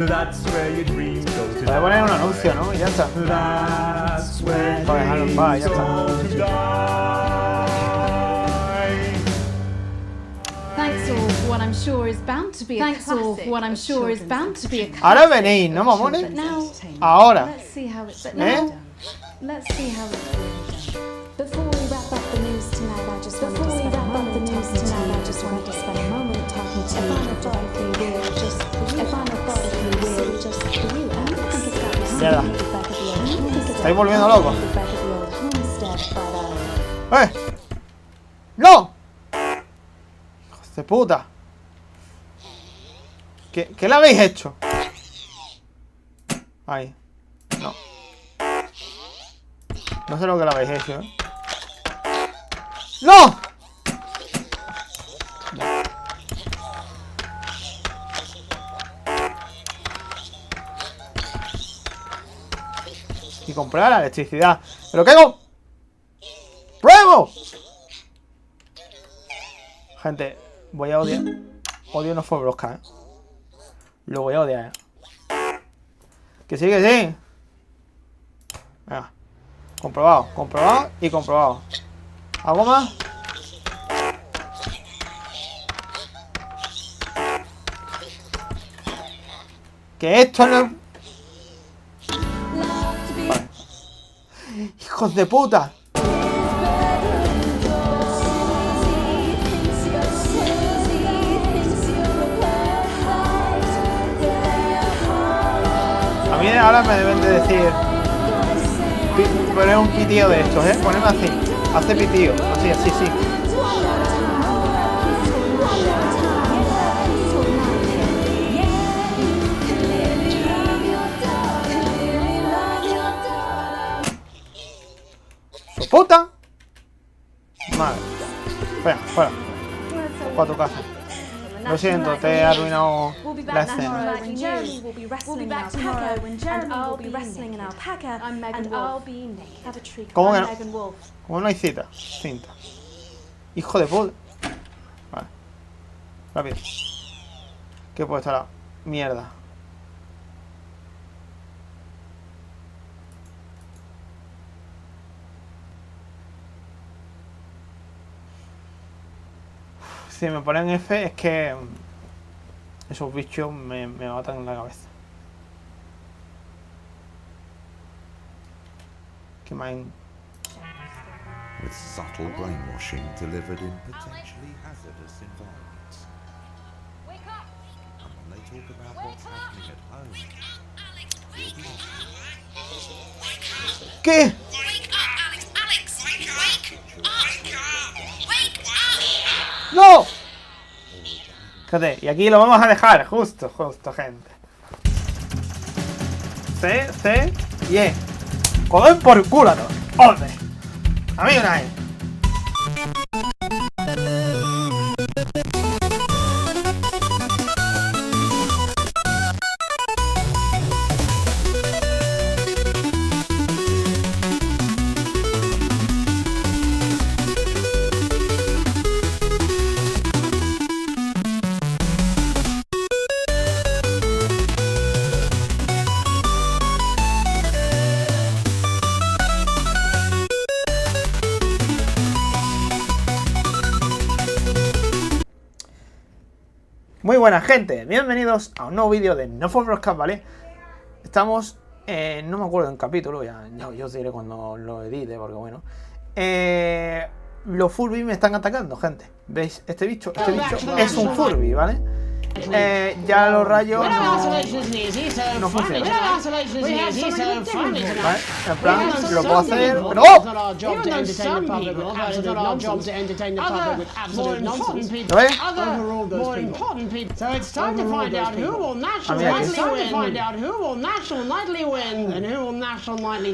Voy a poner un anuncio, ¿no? Y ya está. Para dejarlo en paz, ya está. Thanks all for what I'm sure is bound to be a classic. Ahora venéis, ¿no, mamones? But now, Ahora. let's see how it's ¿Eh? done. Let's see how it's done. Before we wrap up the news tonight, I just wanted to spend a moment talking to you. If I thought if you will, just for you. If I thought if you will, just for you. I don't think it's got to be Mierda. back at the old. I don't think it's Estáis volviendo locos. back at the old homestead, but ¡No! ¡Hijos de puta! ¿Qué le habéis hecho? Ahí. No. No sé lo que le habéis hecho, ¿eh? ¡No! Y comprar la electricidad. ¿Pero qué hago? ¡Pruebo! Gente, voy a odiar. Odio no For Broscats, ¿eh? Lo voy a odiar, ¿eh? Que sí, que sí. Venga. Comprobado, comprobado y comprobado. ¿Algo más? Que esto no... Vale. ¡Hijos de puta! A mí ahora me deben de decir... Poner un pitío de estos, ¿eh? Ponerme así. Hace pitío. Así, así, sí. ¡Su puta! Madre. Fuera, fuera. Para tu casa. Lo siento, te he arruinado la escena. when Jeremy will be wrestling in alpaca, and I'll be wrestling in alpaca, and I'll be naked. Have a treat. ¿Cómo que I'm no? Megan Wolf. ¿Cómo no hay cita? Cinta. Hijo de puta. Vale. Rápido. ¿Qué puede estar la mierda? Si me ponen F es que esos bichos me matan en la cabeza. Que me han... With subtle brainwashing delivered in potentially hazardous environments. And when they talk about what's happening at home, you'll be ¿Qué? ¡No! Fíjate, y aquí lo vamos a dejar, justo, gente. C, y E. ¡Joder por culo, no! ¡Hombre! A mí una E. Muy buena gente, bienvenidos a un nuevo vídeo de No For Broscats, ¿vale? Estamos, no me acuerdo en capítulo, ya yo os diré cuando lo edite, porque bueno. Los Furbis me están atacando, gente. ¿Veis? Este bicho es un Furby, ¿vale? Ya los rayos no funcionan. ¿Vale? En plan, lo puedo hacer, pero ¡oh! ¿Lo ves?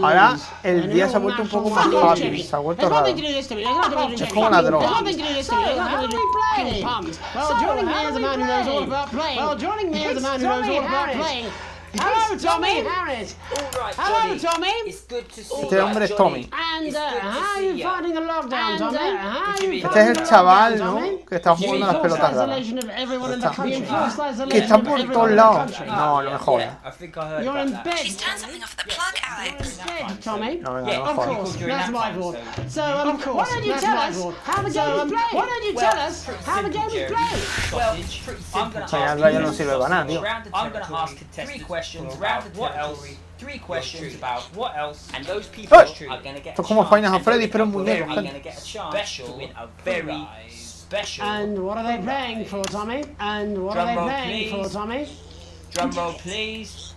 Ahora el día se ha vuelto un poco más fácil, se ha vuelto raro. Es como una droga. Well, joining me is a man who knows all about playing. Hello, Tommy. Harris. Alright, Hello, Johnny. Tommy. It's good to see Este you. hombre es Tommy. And It's good to how are see you ya. finding the lockdown, Tommy? How are you Este Este es el chaval, ¿no? Tommy? Que está jugando a las pelotas raras. Isolation of everyone in the Está. country. Enforced isolation Que está of por everyone todos in the lados. country. No, no me jodas. I think I heard You're about in that. bed. She's turned something off the plug, Alex. Dead, Tommy. No, venga, Yeah, no me Of jodas. course, During that's that my time, fault. so- So, of course, why don't you tell us how the game is played? Why don't you tell us how the game is played? Well, pretty simple. Enseñarla ya no sirve para nada, tío. I'm going to ask contestants 3 questions about what else. 3 questions about what else. And those people are going to get Esto es como Final Freddy, pero en are muñeco, going to gente. get a chance to win a very special. And what are they playing for, Tommy? And what are they Drum roll, playing for, please. Tommy? Drum roll, please.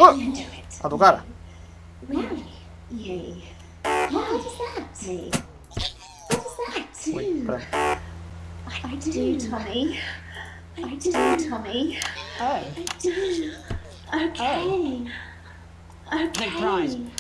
¡Oh! A tu cara. Yay. What does that mean? What does that Uy, do? espera. I do, Tommy. I do, Tommy. Oh, I do. Okay. Big prize. Okay.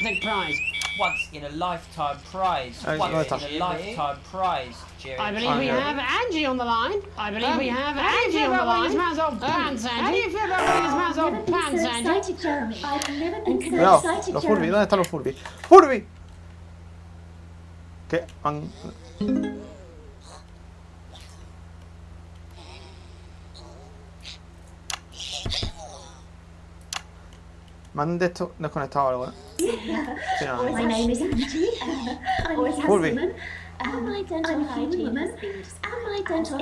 big prize. Once in a lifetime prize. Ahí, Once ¿dónde está? in a lifetime prize, Jerry. I believe we have Angie on the line. I believe we have how do you Angie feel on the about line. this man's old pants, How do Angie? you feel about this man's I've old never been pants, so Angie? excited, Jeremy. I've never been so Cuidado, excited, los Furbis. Jeremy. ¿Dónde están los Furbis? ¡Furby! ¿Qué? Me han desconectado algo, ¿eh? Sí, no, My name is Angie. I'm a Furby. woman. My dental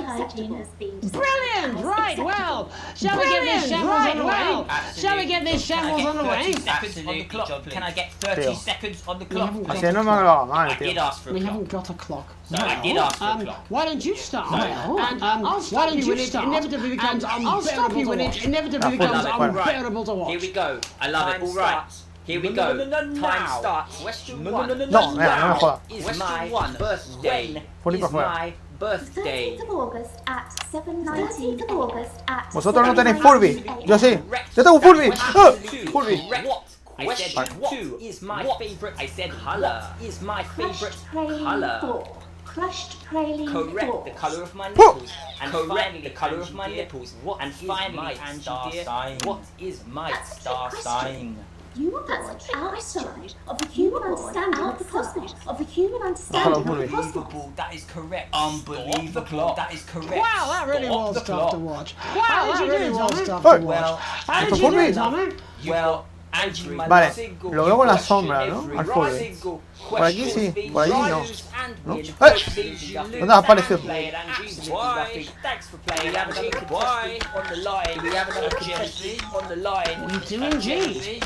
hygiene has been Brilliant! Right, well, shall we get this shambles on the way? Shall we get this shambles on the way? 30 seconds on the clock. Can I get 30 Tío. seconds on the clock? Así no me lo mal, I did tío. ask for a We clock. haven't got a clock. So I did ask for a clock. Why don't you start? Well, and I'll stop why don't you you when it start? inevitably becomes And I'll stop you when it unbearable inevitably to watch. becomes Ah, fuera. unbearable to watch. Here we go. I love it. Time All right. starts. Here we No, go. no, no, no, Time now. starts. Question No, one. no, no, No, mira, no me jodas. Is Question my one. birthday. Furby Is para afuera. my birthday. 13th of August at 7:19 of August at Vosotros no tenéis 7:19 Furby. a.m. Yo sí. Yo tengo Furby. ¡Ah! Furby. Correct. What? I Question said what two. is my What? favorite? I said Colour. what is my favorite Crushed praline color? fork. Crushed praline Correct. fork. The color of my Whoa. nipples. And Correct. finally, the color of my Angie, nipples. what and is finally, my Angie star dear, sign? what is my That's a star trick sign? question. You are outside of the human understanding of the cosmos, of the human understanding of the Furby. cosmos. Unbelievable. That is correct. Unbelievable. That is correct. Wow, that really Stop was the tough clock. to watch. How Wow, did that you do really it, was Tommy? tough Hey. to Well, watch. How did Esto you do Furby. it, Tommy? well, Angie, my Vale, single lo veo con la question sombra, ¿no? every Al Furby. single Por aquí question sí, por allí no. lose and ¿No? win. ¡Eh! Hopefully you lose ¿Dónde has aparecido? and play it, Angie. Absolutely Why? nothing. Thanks for playing. We have another contestant on the line. We have another contestant on the line. We do indeed.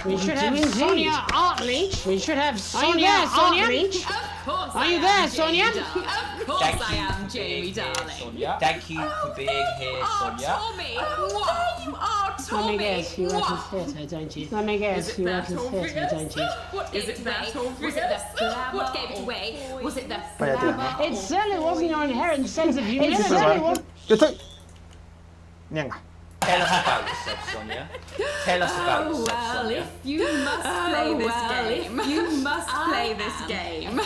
We should have indeed. Sonia Artleach. We should have Are you Sonia there, Sonia? Artleach. Of course Are I you am, there, Jamie, Sonia? darling. Of course Thank I you am, for Jamie, being here, darling. Sonia. Thank you for being here, Oh, Sonia. Tommy! There you are, Let Tommy! me guess, you work in Mwah. theatre, don't you? Let me guess, you work in theatre, don't you? What gave it away? Was it the glamour? What gave it away? Was it the Vaya tía. glamour? It certainly wasn't your inherent sense of humility. Pero vale. Yo estoy. Nienga. Tell us about yourself, Sonia. Tell us about Oh, yourself, well, Sonia. if you must play this game, you must play this game.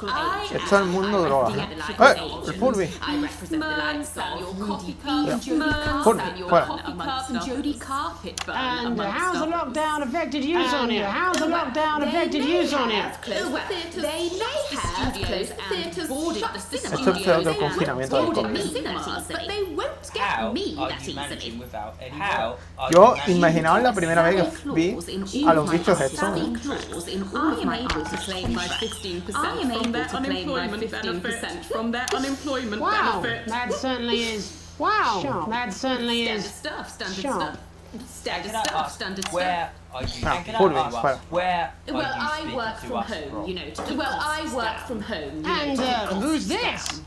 I Esto es el mundo droga. El Furby. I represent the likes of your coffee Yeah. cups, Jodie Furby, and your fuera. coffee cups and Jodie carpet burn. And amongst how's the others. lockdown affected you, Sonia? How's the lockdown affected you, Sonia? Closed the theatres, they may have closed the theatres, boarded the cinema Esto es peor que el studios, confinamiento del boarded the COVID. cinemas, but they won't get How me are that you managing easily. without any help? How are Yo you managing? imaginaba la primera vez que vi a los bichos estos. I am able to claim my 15% from their unemployment benefit. From their unemployment Wow, benefit. that certainly is. Wow, that certainly Standard is. stuff, standard Sure. stuff. Standard Can I stuff, ask, standard stuff. where are you? Ah, Can I Furby, ask, fuera. where are Well, you I speaking work to from us home, from? you know, to keep costs from home, you And know, to keep costs who's this? down.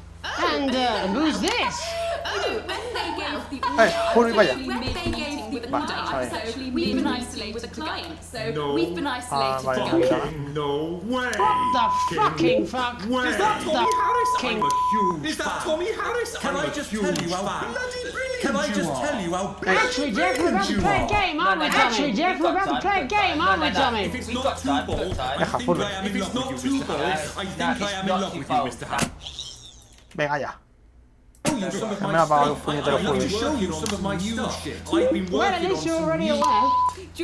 And who's this? Oh, when they gave the Hey, Furby, vaya. when they gave the Vale, order, está so bien. we've been isolated with the client. So we've been Ah, isolated vale, together. aquí No way! What the fucking fuck? Way. Is that Tommy Harris? I'm a huge Is that fan. Tommy Harris? Can I just tell you how bloody brilliant Can I just tell you how Actually, Jeff, we're about to play a game, aren't we, Tommy? Jeff, we're about to play a game, aren't we, Tommy? If it's We've not got two time, we've balls, got I time. Deja, think Furby. I am in If it's love not with two you, Mr. balls, Harris. I think I am in love with you, Mr. Harris. Venga ya. you some of me my la pago los stuff. puñeteros I need to Furbis. show you some of my stuff. I've been Well, at working on least you're some already new... aware.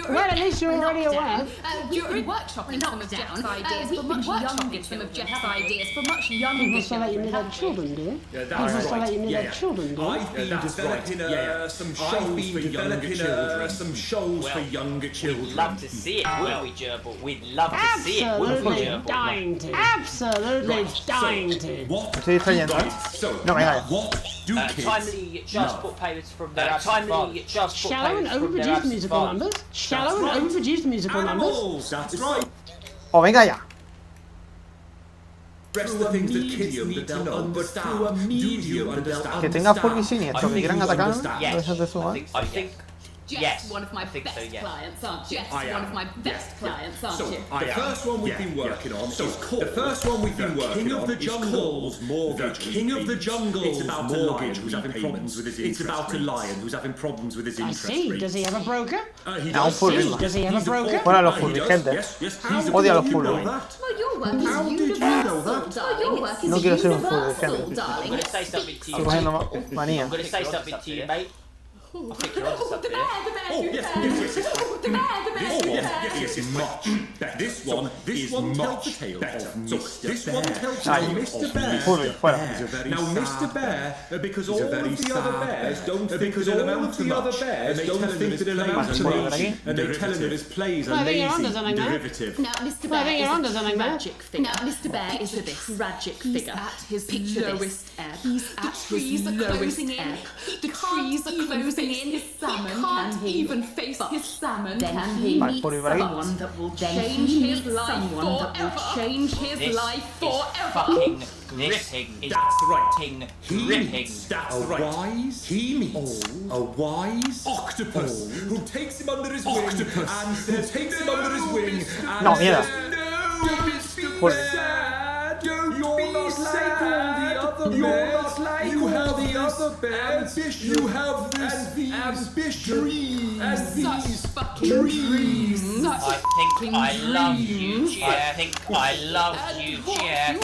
Well, at least you're already aware. We've been workshopping some of Jeff's ideas for much younger some of Jeff's ideas for much younger People still let you children. neglect children, do you? Yeah, People that's still let you right. neglect children, do you? I've been developing some shows for younger children. Some shows for younger children. We'd love to see it, wouldn't we, Gerbil? We'd love to see it, wouldn't we, Absolutely Gerbil? dying to. Absolutely dying to. What? Estoy distrayendo. Right, so, No, venga ya. what do kids Timely just love? put payments from their timely just put Shallow and payments from their overproduced absent musical funds. numbers. Shallow and overproduced musical numbers. Animals! That's right. Oh, venga ya. Rest the things that kids need to know, but through a medium understand. Que tenga Furbis y nietos que quieran atacar. Yes, Eso te suma. I think Jeff's yes, one of my I think best so, yeah. clients, aren't you? Jeff's I am. one of my best clients, aren't So, you? the first one we've been working on is called... The first one we've been working on is called Mortgage. The King of the Jungle. It's about a lion who's having problems with his interest. It's about a lion who's having problems with his I interest see. rates. Does he have a broker? He No, does. Furbis. Does he have a broker? Fuera los Furbis, gente. Yes, yes. Odio a los You know Furbis. that? Well, your work is How did you universal, know that? darling. Your work is No quiero ser un universal, Furbis, gente. darling. I'm going to say something to Estoy you. cogiendo manía. I'm going to say something to you, mate. I think you're onto something here. The bear, Oh, yes, yes, yes. the bear, Yes, it's much better. This one is much better. So this one tells Ay, you Mr. Bear. Furbis, fuera. Now, Mr. Bear, because all of the other bears don't think that it'll amount to much, and they don't think that it'll amount to much, and they tell him that his plays are I think you're onto lazy something and there. derivative. Now, Mr. Well, I Bear think you're onto is a something there. tragic figure. Now, Mr. Bear is a tragic figure. At his lowest ebb. He's at his lowest ebb. The trees are closing in. His salmon can't even face his salmon. Then he Vale, meets Furbis por aquí. someone that will change his life forever. Change his This life is forever. fucking gripping. Is That's right. fucking He gripping. meets he meets a wise octopus who takes him under his wing and says, No, mierda. Don't be Furbis. sad. You're not like all the other bears. You have the other bears. You have this ambition and these dreams. I think I love you, Jeff. I think I love you, Jeff.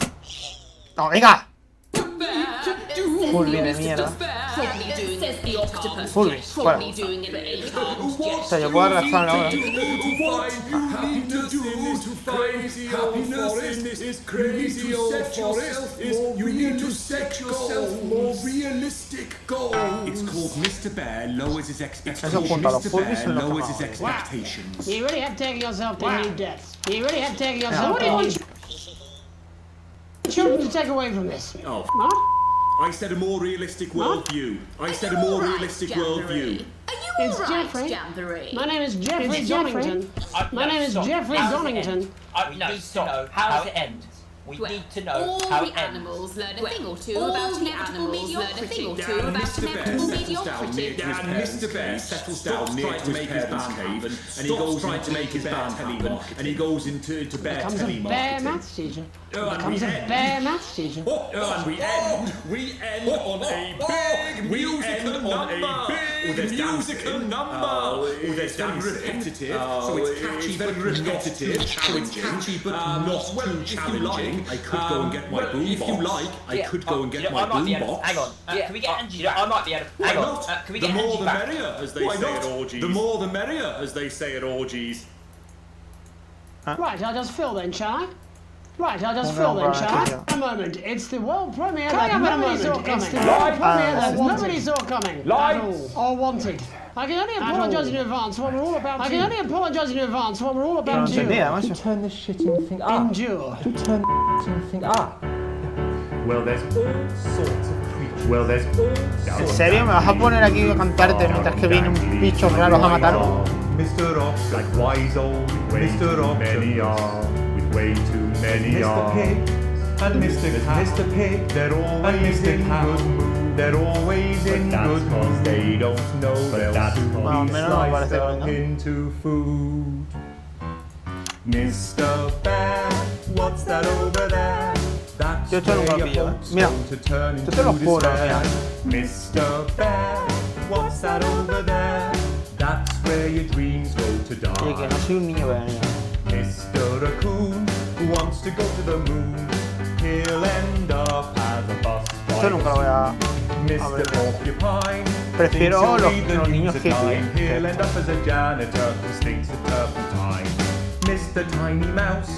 No, venga. Furbis Furbis de mierda. Probably doing it the octopus. Furbis, fuera. Probably doing it the O sea, yo puedo arrastrarla ahora. What you need to do to find happiness in this crazy old forest is you need to set yourself more realistic goals. It's called Mr. Bear lowers his expectations. Eso junto a los Mr. Furbis Bear y los lowers his tomates. expectations. You really have taken yourself to new depths. You really have taken yourself what to do you new children to take away from this. Oh, What? I said a more realistic worldview. I said a more realistic worldview. Are you It's alright, Jeffrey. Jamboree? My name is Jeffrey It's Jeffrey. Donington. My No, name is stop. Jeffrey How does it end? Donington. We need to know how it ends. We need to know all how the it ends. animals learn a thing or two about inevitable mediocrity. And Mr. Bear settles down near to make his band cave, and he goes trying to make his band happen, and he goes into bear Becomes a bear telemarketing. maths teacher. Oh, and Becomes we a end. bear maths teacher. And we end on a big musical number. Musical number. There's very repetitive, so it's catchy but repetitive. So it's catchy but not too challenging. I could go and get my boombox. If you like, I could go and get my boombox. Hang on. Can we get Angie back? I might be able to. Hang on. Can we The get more Angie the back? merrier, as they say at orgies. The more the merrier, as they say at orgies. Right, I'll just fill then, shall I? Right, I'll just No, fill then, no, shall I? no. A moment. It's the world premiere Coming that up in a nobody saw moment. coming. It's the world live premiere that wanted. nobody saw coming. Lights. At all. Or wanted. I can only apologise in advance for what we're all about. I can only apologise in advance for what we're all No about to entendía, macho. Turn this shitting thing up. endure. To turn the shitting thing up. Well, there's all sorts of creatures. Well, there's all ¿En serio? ¿Me vas a poner aquí a cantarte mientras que vienen bichos raros a matarme? Mr. Ox, like wise old Mr. Ox, many are, with way too many Mr. Pig and Mr. Cat, Mr. Pig they're always Mr. in Cat. good mood. They're always in good mood. They don't know they'll soon Bueno, be menos mal parece sliced que up no. into food. Mr. Bear, what's that over there? That's Yo esto nunca lo where your pillo, hopes Mira, go to turn esto into te lo juro, despair. mira. Mr. Bear, what's that over there? That's where your dreams go to Oye, que die. no soy un niño pequeño. Mr. Raccoon wants to go to the moon. He'll end up as a bus Esto nunca lo voy a... Mr. Porcupine Prefiero thinks los he'll lead the niños music line. hippies. He'll end up as a janitor who stinks of turpentine. Mr. Tiny Mouse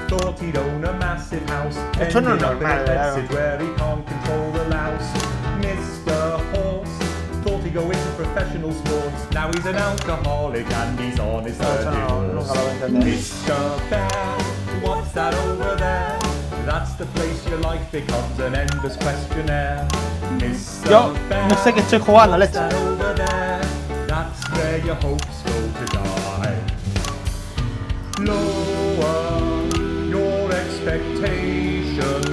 thought he'd own a massive house. Esto no es Ended up in a normal, claro. message where he can't control the louse. Mr. Horse thought he'd go into professional sports. Now he's an alcoholic and he's on his third Esto no, nunca lo voy a entender. Mr. Bear, what's that over there? That's the place your life becomes an endless questionnaire. Mr. Yo Bear, no sé qué estoy jugando, what's leche. that over there? That's where your hopes go to die. Lower your expectations.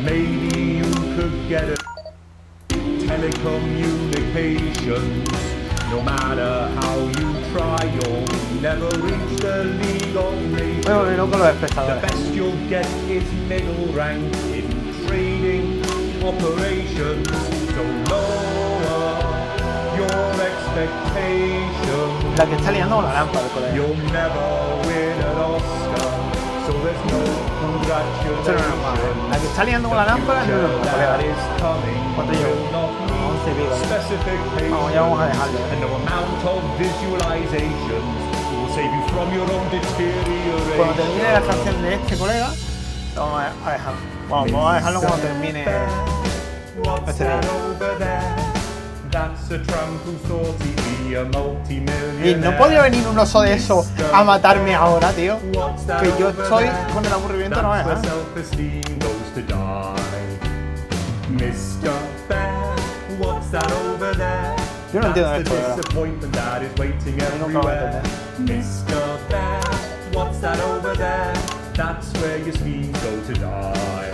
Maybe you could get a telecommunications. No matter how you try, you'll never reach the League of Nations. Bueno, con los The espectadores. best you'll get is middle rank in trading operations. So lower your expectations. La que está liando con la lámpara, colega. You'll never win an Oscar, so there's no congratulations. Esto no es normal. La que está liando con la lámpara no es normal, That colega. is coming. ¿Cuánto llevo? Will not need 11 vidas. specifications. Vamos, ya vamos a dejarlo, And no amount of visualizations will save you from your own deterioration. Cuando termine la canción de este colega, lo vamos a dejar. Vamos a dejarlo cuando termine What's este that vídeo. over there? That's a tramp who thought he'd be a multimillionaire. Y no podía venir un oso de eso a matarme ahora, tío. What's that Que yo over estoy there? con el aburrimiento, no That's where es, ¿eh? self-esteem goes to die. Mr. Bear, what's that over there? Yo no entiendo That's esto, de the verdad. disappointment that is waiting nunca lo voy a everywhere. Mr. Bear, what's that over there? That's where your schemes go to die.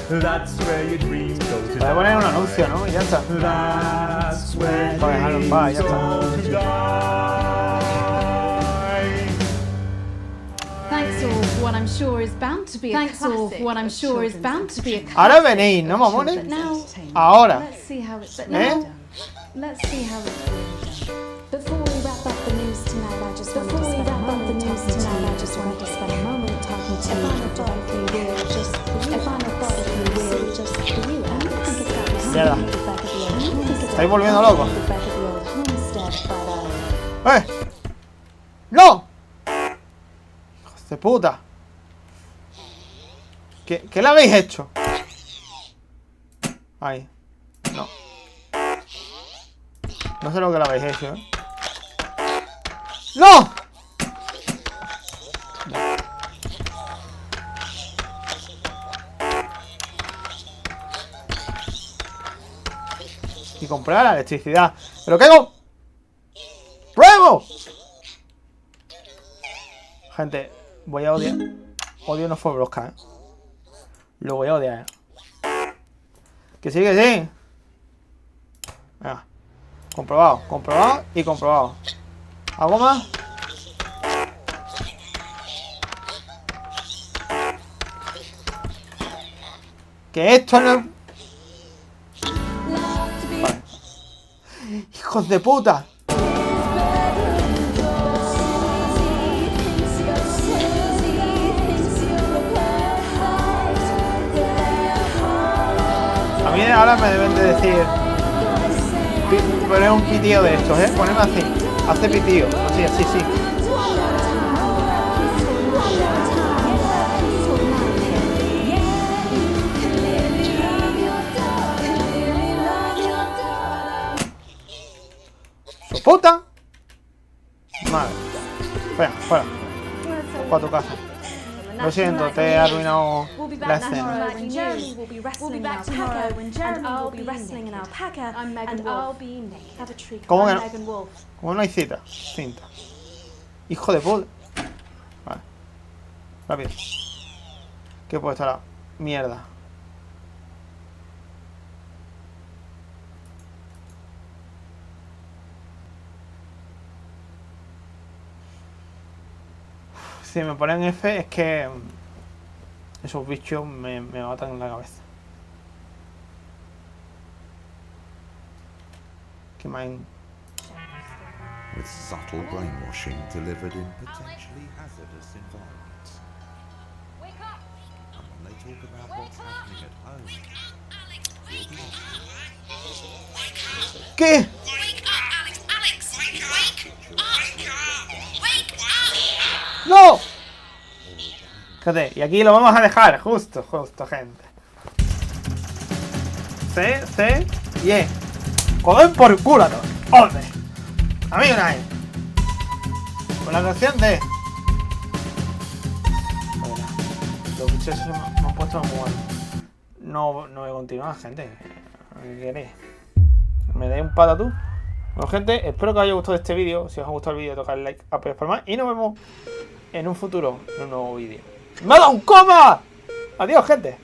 That's where your dreams go to die. Voy a poner un anuncio, ¿no? Y ya está. That's where Para dejarlo en paz, ya dreams go to está. die. Thanks all for what I'm sure is bound to be a classic. Thanks all for what I'm sure is bound to be a classic. Ahora venéis, ¿no, mamones? Now, Ahora. let's see how it's ¿Eh? done. Let's see how it's done. Before we wrap up the news tonight, I just wanted to spend a moment talking to you. I just wanted to spend a moment talking to you. If I thought if you will, just for you. I don't think it's got to be Mierda. the back of the old. I don't think it's Estáis volviendo locos. the back of the old homestead, but ¡No! ¡Hijos de puta! ¿Qué le habéis hecho? Ahí. No. No sé lo que le habéis hecho, ¿eh? ¡No! Y comprar la electricidad. ¿Pero qué hago? ¡Pruebo! Gente, voy a odiar. Odio no For Broscats, ¿eh? Lo voy a odiar, ¿eh? Que sí, que sí. Venga. Comprobado, comprobado y comprobado. ¿Algo más? Que esto no es... Vale. ¡Hijos de puta! A mí ahora me deben de decir... Poner un pitío de estos, ¿eh? Ponerme así. Hace pitío. Así, así, sí. ¡Su puta! Vale. Fuera, fuera. Para tu casa. Lo siento, te he arruinado la escena. when Jeremy will be wrestling in alpaca, and I'll be wrestling in alpaca, and I'll be naked. Have a treat. ¿Cómo que I'm no? Megan Wolf. ¿Cómo no hay cita? Cinta. Hijo de puta. Vale. Rápido. ¿Qué puede estar? Mierda. Si me ponen F es que esos bichos me matan en la cabeza. Que me... With subtle brainwashing delivered in potentially hazardous environments. And when they talk about what's happening at home, ¿Qué? Wake up, Alex. Alex, wake up. Wake up. ¡No! Fíjate, y aquí lo vamos a dejar, justo, gente. C, y E. Joder por culo a todos. ¡Orden! A mí una E. Con la canción de... Los bichos se me han puesto muy mal. No voy a continuar, gente. ¿Qué queréis? ¿Me dais un patatú? Bueno, gente, espero que os haya gustado este vídeo. Si os ha gustado el vídeo, tocad like, apoyad por más. Y nos vemos en un futuro, en un nuevo vídeo. ¡Me ha dado un coma! Adiós, gente.